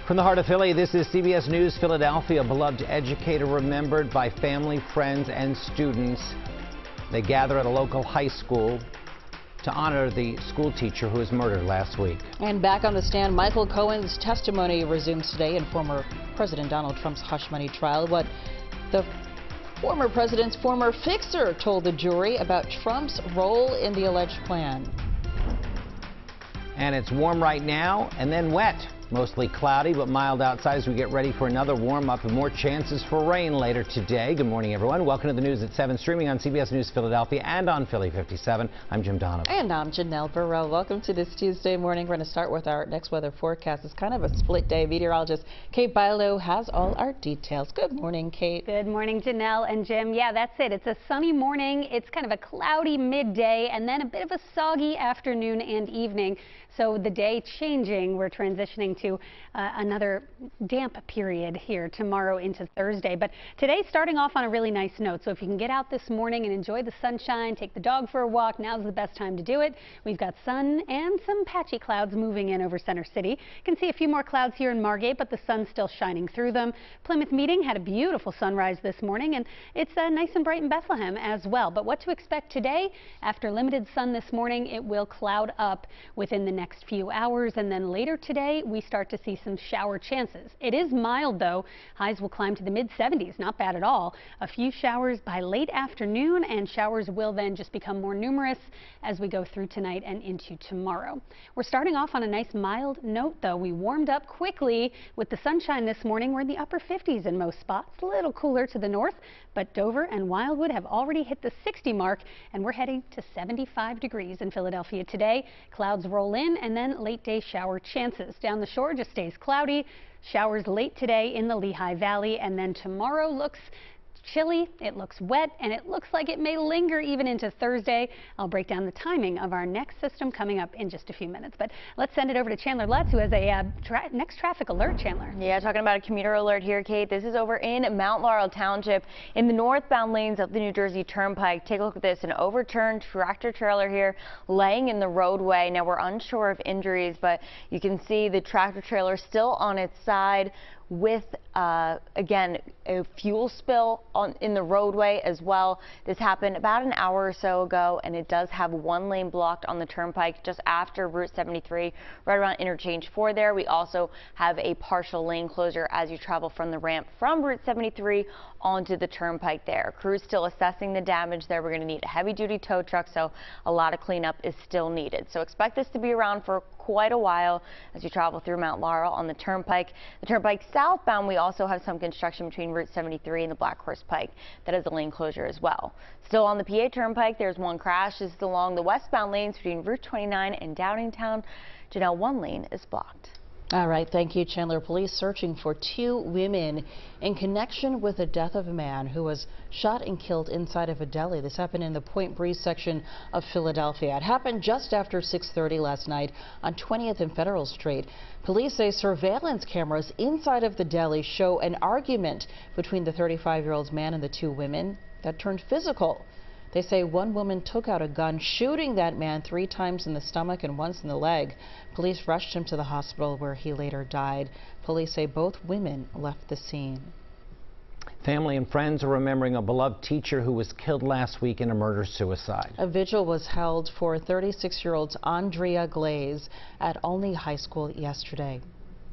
From the heart of Philly, this is CBS News Philadelphia. A beloved educator remembered by family, friends, and students. They gather at a local high school to honor the school teacher who was murdered last week. And back on the stand, Michael Cohen's testimony resumes today in former President Donald Trump's hush money trial. What the former president's former fixer told the jury about Trump's role in the alleged plan. And it's warm right now and then wet. Mostly cloudy but mild outside as we get ready for another warm up and more chances for rain later today. Good morning, everyone. Welcome to the news at 7, streaming on CBS News Philadelphia and on Philly 57. I'm Jim Donovan. And I'm Janelle Burrell. Welcome to this Tuesday morning. We're going to start with our next weather forecast. It's kind of a split day. Meteorologist Kate Bilo has all our details. Good morning, Kate. Good morning, Janelle and Jim. Yeah, that's it. It's a sunny morning. It's kind of a cloudy midday and then a bit of a soggy afternoon and evening. So the day changing, we're transitioning to another damp period here tomorrow into Thursday. But today starting off on a really nice note. So if you can get out this morning and enjoy the sunshine, take the dog for a walk, now's the best time to do it. We've got sun and some patchy clouds moving in over Center City. You can see a few more clouds here in Margate, but the sun's still shining through them. Plymouth Meeting had a beautiful sunrise this morning, and it's nice and bright in Bethlehem as well. But what to expect today? After limited sun this morning, it will cloud up within the next few hours, and then later today we start to see some shower chances. It is mild though. Highs will climb to the mid-70s, not bad at all. A few showers by late afternoon, and showers will then just become more numerous as we go through tonight and into tomorrow. We're starting off on a nice mild note though. We warmed up quickly with the sunshine this morning. We're in the upper 50s in most spots, a little cooler to the north, but Dover and Wildwood have already hit the 60 mark, and we're heading to 75 degrees in Philadelphia today. Clouds roll in and then late day shower chances. Down the shore just stays cloudy. Showers late today in the Lehigh Valley, and then tomorrow looks chilly, it looks wet, and it looks like it may linger even into Thursday. I'll break down the timing of our next system coming up in just a few minutes. But let's send it over to Chandler Lutz, who has a next traffic alert. Chandler. Yeah, talking about a commuter alert here, Kate. This is over in Mount Laurel Township in the northbound lanes of the New Jersey Turnpike. Take a look at this, an overturned tractor trailer here laying in the roadway. Now, we're unsure of injuries, but you can see the tractor trailer still on its side with, again, a fuel spill in the roadway as well. This happened about an hour or so ago, and it does have one lane blocked on the turnpike just after Route 73, right around Interchange 4 there. We also have a partial lane closure as you travel from the ramp from Route 73 onto the turnpike there. Crews still assessing the damage there. We're going to need a heavy-duty tow truck, so a lot of cleanup is still needed. So expect this to be around for quite a while as you travel through Mount Laurel on the turnpike. The turnpike southbound, we also have some construction between Route 73 and the Black Horse Pike. That is a lane closure as well. Still on the PA Turnpike, there's one crash. This is along the westbound lanes between Route 29 and Downingtown. Janelle, one lane is blocked. All right, thank you, Chandler. Police searching for 2 women in connection with the death of a man who was shot and killed inside of a deli. This happened in the Point Breeze section of Philadelphia. It happened just after 6:30 last night on 20th and Federal Street. Police say surveillance cameras inside of the deli show an argument between the 35-year-old man and the 2 women that turned physical. They say one woman took out a gun, shooting that man 3 times in the stomach and once in the leg. Police rushed him to the hospital where he later died. Police say both women left the scene. Family and friends are remembering a beloved teacher who was killed last week in a murder-suicide. A vigil was held for 36-year-old Andrea Glaze at Olney High School yesterday.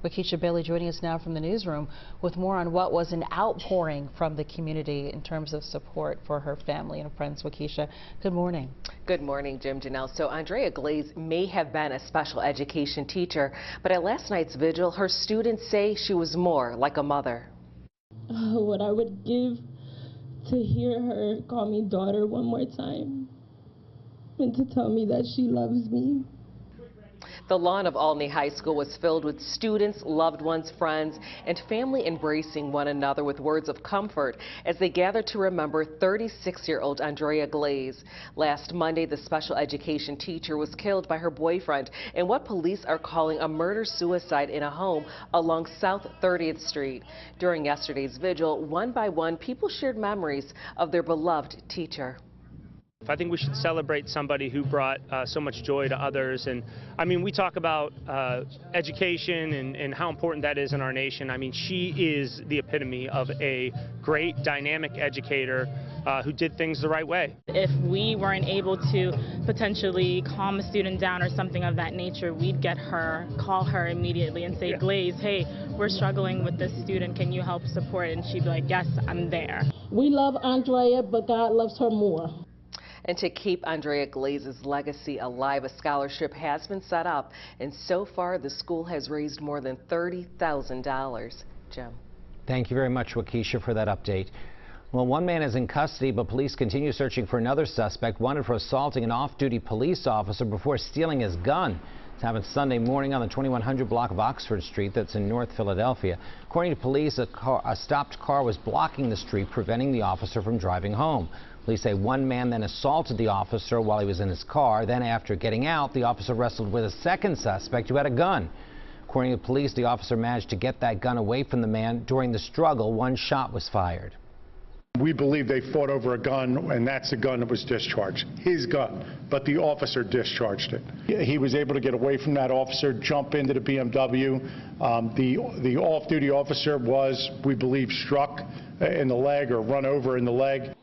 Wakeisha Bailey joining us now from the newsroom with more on what was an outpouring from the community in terms of support for her family and friends. Wakeisha, good morning. Good morning, Jim, Janelle. So Andrea Glaze may have been a special education teacher, but at last night's vigil, her students say she was more like a mother. What I would give to hear her call me daughter one more time and to tell me that she loves me. The lawn of Olney High School was filled with students, loved ones, friends, and family embracing one another with words of comfort as they gathered to remember 36-year-old Andrea Glaze. Last Monday, the special education teacher was killed by her boyfriend in what police are calling a murder-suicide in a home along South 30th Street. During yesterday's vigil, one by one, people shared memories of their beloved teacher. I think we should celebrate somebody who brought so much joy to others. And I mean, we talk about education and how important that is in our nation. I mean, she is the epitome of a great, dynamic educator who did things the right way. If we weren't able to potentially calm a student down or something of that nature, we'd call her immediately and say, Glaze, hey, we're struggling with this student. Can you help support? And she'd be like, yes, I'm there. We love Andrea, but God loves her more. And to keep Andrea Glaze's legacy alive, a scholarship has been set up, and so far the school has raised more than $30,000. Jim. Thank you very much, Waukesha, for that update. Well, one man is in custody, but police continue searching for another suspect wanted for assaulting an off-duty police officer before stealing his gun. It happened Sunday morning on the 2100 block of Oxford Street that's in North Philadelphia. According to police, a stopped car was blocking the street, preventing the officer from driving home. Police say one man then assaulted the officer while he was in his car. Then after getting out, the officer wrestled with a second suspect who had a gun. According to police, the officer managed to get that gun away from the man. During the struggle, one shot was fired. We believe they fought over a gun, and that's the gun that was discharged. His gun, but the officer discharged it. He was able to get away from that officer, jump into the BMW. The off-duty officer was, we believe, struck in the leg or run over in the leg.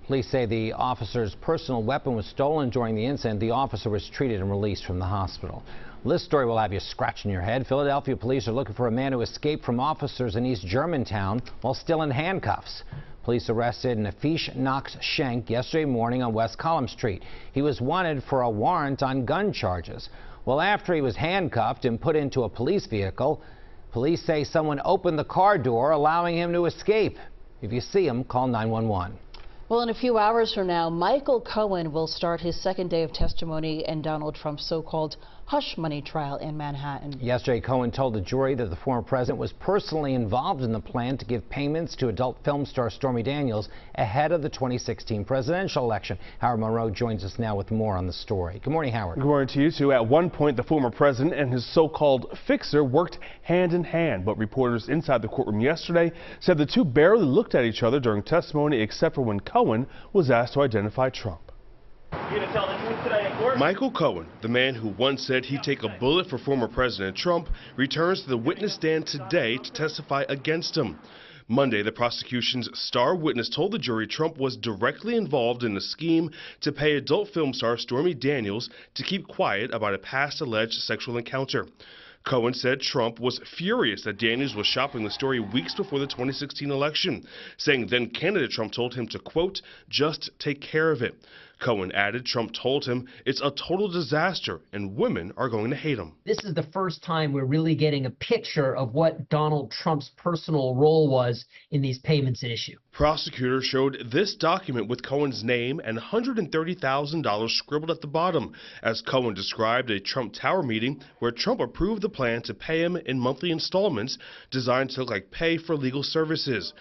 Police say the officer's personal weapon was stolen during the incident. The officer was treated and released from the hospital. This story will have you scratching your head. Philadelphia police are looking for a man who escaped from officers in East Germantown while still in handcuffs. Police arrested Nafish Knox Schenk yesterday morning on West Column Street. He was wanted for a warrant on gun charges. Well, after he was handcuffed and put into a police vehicle, police say someone opened the car door, allowing him to escape. If you see him, call 911. Well, in a few hours from now, Michael Cohen will start his second day of testimony in Donald Trump's so-called hush money trial in Manhattan. Yesterday, Cohen told the jury that the former president was personally involved in the plan to give payments to adult film star Stormy Daniels ahead of the 2016 presidential election. Howard Monroe joins us now with more on the story. Good morning, Howard. Good morning to you, too. At one point, the former president and his so-called fixer worked hand in hand, but reporters inside the courtroom yesterday said the two barely looked at each other during testimony, except for when Cohen was asked to identify Trump. Michael Cohen, the man who once said he'd take a bullet for former President Trump, returns to the witness stand today to testify against him. Monday, the prosecution's star witness told the jury Trump was directly involved in the scheme to pay adult film star Stormy Daniels to keep quiet about a past alleged sexual encounter. Cohen said Trump was furious that Daniels was shopping the story weeks before the 2016 election, saying then candidate Trump told him to, quote, just take care of it. Cohen added Trump told him it's a total disaster and women are going to hate him. This is the first time we're really getting a picture of what Donald Trump's personal role was in these payments at issue. Prosecutors showed this document with Cohen's name and $130,000 scribbled at the bottom, as Cohen described a Trump Tower meeting where Trump approved the plan to pay him in monthly installments designed to look like pay for legal services.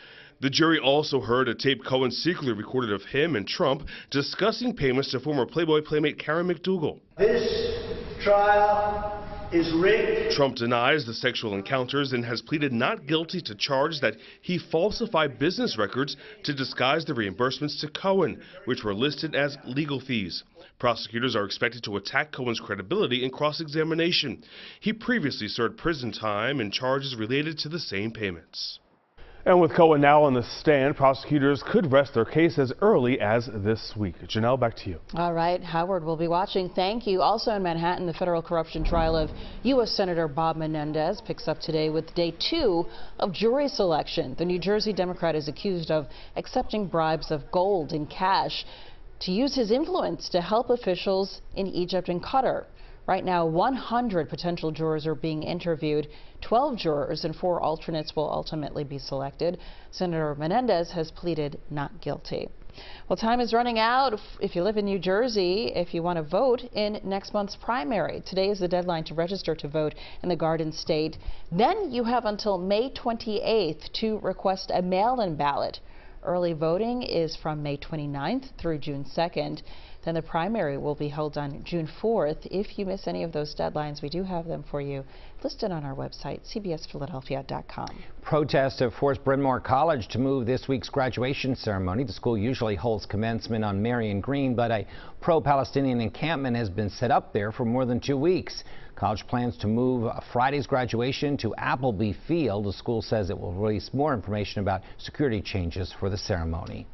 The jury also heard a tape Cohen secretly recorded of him and Trump discussing payments to former Playboy playmate Karen McDougal. This trial is rigged. Trump denies the sexual encounters and has pleaded not guilty to charge that he falsified business records to disguise the reimbursements to Cohen, which were listed as legal fees. Prosecutors are expected to attack Cohen's credibility in cross-examination. He previously served prison time and charges related to the same payments. And with Cohen now on the stand, prosecutors could rest their case as early as this week. Janelle, back to you. All right, Howard, we'll be watching. Thank you. Also in Manhattan, the federal corruption trial of U.S. Senator Bob Menendez picks up today with day 2 of jury selection. The New Jersey Democrat is accused of accepting bribes of gold and cash to use his influence to help officials in Egypt and Qatar. Right now, 100 potential jurors are being interviewed. 12 jurors and 4 alternates will ultimately be selected. Senator Menendez has pleaded not guilty. Well, time is running out if you live in New Jersey, if you want to vote in next month's primary. Today is the deadline to register to vote in the Garden State. Then you have until May 28th to request a mail-in ballot. Early voting is from May 29th through June 2nd. Then the primary will be held on June 4th. If you miss any of those deadlines, we do have them for you listed on our website, cbsphiladelphia.com. Protests have forced Bryn Mawr College to move this week's graduation ceremony. The school usually holds commencement on Marion Green, but a pro-Palestinian encampment has been set up there for more than 2 weeks. College plans to move Friday's graduation to Appleby Field. The school says it will release more information about security changes for the ceremony.